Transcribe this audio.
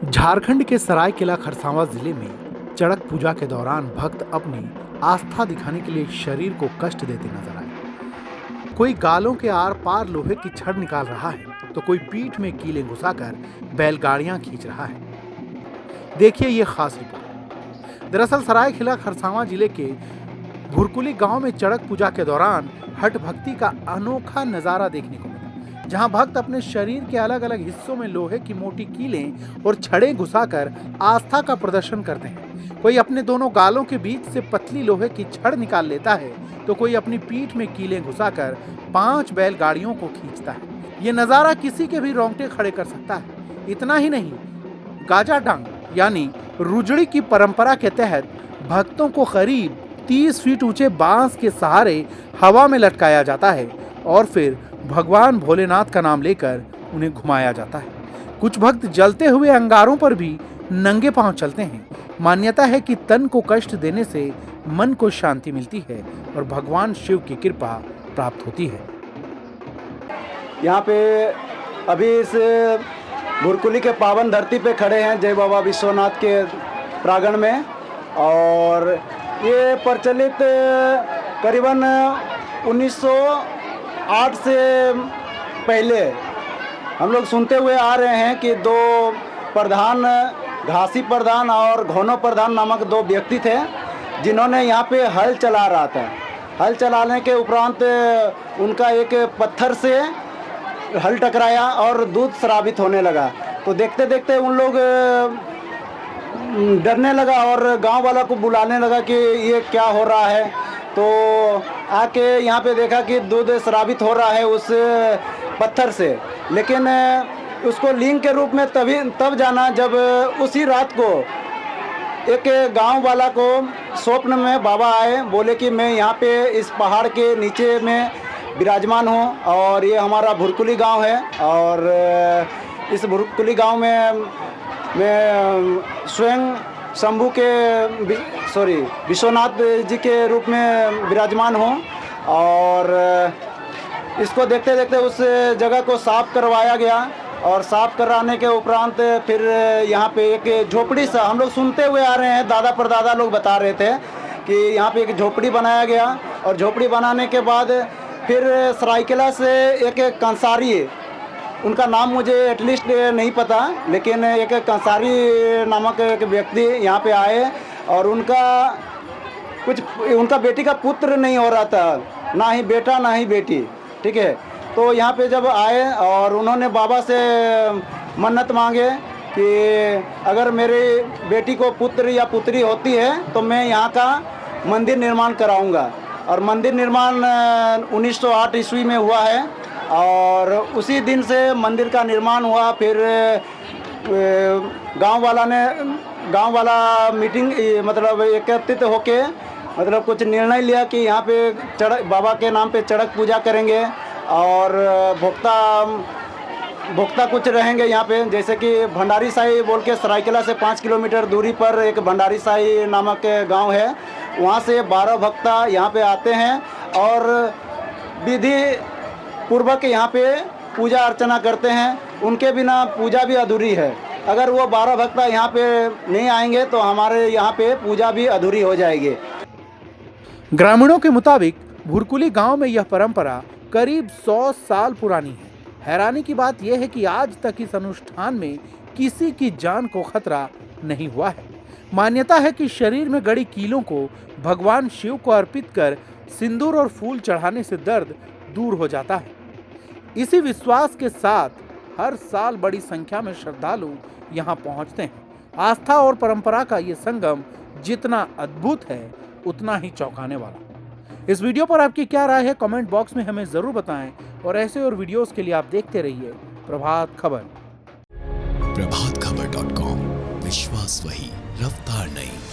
झारखंड के सरायकेला खरसावां जिले में चड़क पूजा के दौरान भक्त अपनी आस्था दिखाने के लिए शरीर को कष्ट देते नजर आए। कोई गालों के आर पार लोहे की छड़ निकाल रहा है तो कोई पीठ में कीलें घुसाकर बैलगाड़ियां खींच रहा है। देखिए ये खास रिपोर्ट। दरअसल सरायकेला खरसावां जिले के भुरकुली गांव में चड़क पूजा के दौरान हट भक्ति का अनोखा नजारा देखने को मिला, जहां भक्त अपने शरीर के अलग अलग हिस्सों में लोहे की मोटी कीलें और छड़ें घुसाकर आस्था का प्रदर्शन करते हैं। कोई अपने दोनों गालों के बीच से पतली लोहे की छड़ निकाल लेता है तो कोई अपनी पीठ में कीलें घुसाकर 5 बैलगाड़ियों को खींचता है। ये नजारा किसी के भी रोंगटे खड़े कर सकता है। इतना ही नहीं, गाजा डांग यानी रुजड़ी की परंपरा के तहत भक्तों को करीब 30 फीट ऊंचे बांस के सहारे हवा में लटकाया जाता है और फिर भगवान भोलेनाथ का नाम लेकर उन्हें घुमाया जाता है। कुछ भक्त जलते हुए अंगारों पर भी नंगे पांव चलते हैं। मान्यता है कि तन को कष्ट देने से मन को शांति मिलती है और भगवान शिव की कृपा प्राप्त होती है। यहाँ पे अभी इस भुरकुली के पावन धरती पे खड़े हैं जय बाबा विश्वनाथ के प्रांगण में, और ये प्रचलित करीबन 1908 से पहले हम लोग सुनते हुए आ रहे हैं कि 2 प्रधान, घासी प्रधान और घोनो प्रधान नामक 2 व्यक्ति थे जिन्होंने यहाँ पे हल चला रहा था। हल चलाने के उपरांत उनका एक पत्थर से हल टकराया और दूध स्रावित होने लगा। तो देखते देखते उन लोग डरने लगा और गांव वाला को बुलाने लगा कि ये क्या हो रहा है। तो आके यहाँ पे देखा कि दूध स्रावित हो रहा है उस पत्थर से, लेकिन उसको लिंग के रूप में तब जाना जब उसी रात को एक गांव वाला को स्वप्न में बाबा आए, बोले कि मैं यहाँ पे इस पहाड़ के नीचे में विराजमान हूँ और ये हमारा भुरकुली गांव है, और इस भुरकुली गांव में मैं स्वयं शंभू के विश्वनाथ जी के रूप में विराजमान हूँ। और इसको देखते देखते उस जगह को साफ करवाया गया, और साफ कराने के उपरांत फिर यहाँ पे एक झोपड़ी सा हम लोग सुनते हुए आ रहे हैं, दादा परदादा लोग बता रहे थे कि यहाँ पे एक झोपड़ी बनाया गया। और झोपड़ी बनाने के बाद फिर सरायकेला से एक कंसारी, उनका नाम मुझे एटलीस्ट नहीं पता, लेकिन एक कंसारी नामक एक व्यक्ति यहाँ पे आए और उनका बेटी का पुत्र नहीं हो रहा था, ना ही बेटा ना ही बेटी, ठीक है। तो यहाँ पे जब आए और उन्होंने बाबा से मन्नत मांगे कि अगर मेरी बेटी को पुत्र या पुत्री होती है तो मैं यहाँ का मंदिर निर्माण कराऊंगा। और मंदिर निर्माण 1908 ईस्वी में हुआ है, और उसी दिन से मंदिर का निर्माण हुआ। फिर गांव वाला मीटिंग मतलब एकत्रित होके मतलब कुछ निर्णय लिया कि यहाँ पे बाबा के नाम पे चड़क पूजा करेंगे, और भोक्ता कुछ रहेंगे यहाँ पे, जैसे कि भंडारी साई बोल के सरायकेला से 5 किलोमीटर दूरी पर एक भंडारी साई नामक गांव है। वहाँ से 12 भक्ता यहाँ पे आते हैं और विधि पूर्वक यहाँ पे पूजा अर्चना करते हैं। उनके बिना पूजा भी अधूरी है। अगर वो 12 भक्ता यहाँ पे नहीं आएंगे तो हमारे यहाँ पे पूजा भी अधूरी हो जाएगी। ग्रामीणों के मुताबिक भुरकुली गांव में यह परंपरा करीब 100 साल पुरानी है। हैरानी की बात यह है कि आज तक इस अनुष्ठान में किसी की जान को खतरा नहीं हुआ है। मान्यता है कि शरीर में गड़ी कीलों को भगवान शिव को अर्पित कर सिंदूर और फूल चढ़ाने से दर्द दूर हो जाता है। इसी विश्वास के साथ हर साल बड़ी संख्या में श्रद्धालु यहाँ पहुँचते हैं। आस्था और परंपरा का ये संगम जितना अद्भुत है उतना ही चौंकाने वाला। इस वीडियो पर आपकी क्या राय है, कमेंट बॉक्स में हमें जरूर बताएं, और ऐसे और वीडियोस के लिए आप देखते रहिए प्रभात खबर। प्रभातखबर.com, विश्वास वही, रफ्तार नहीं।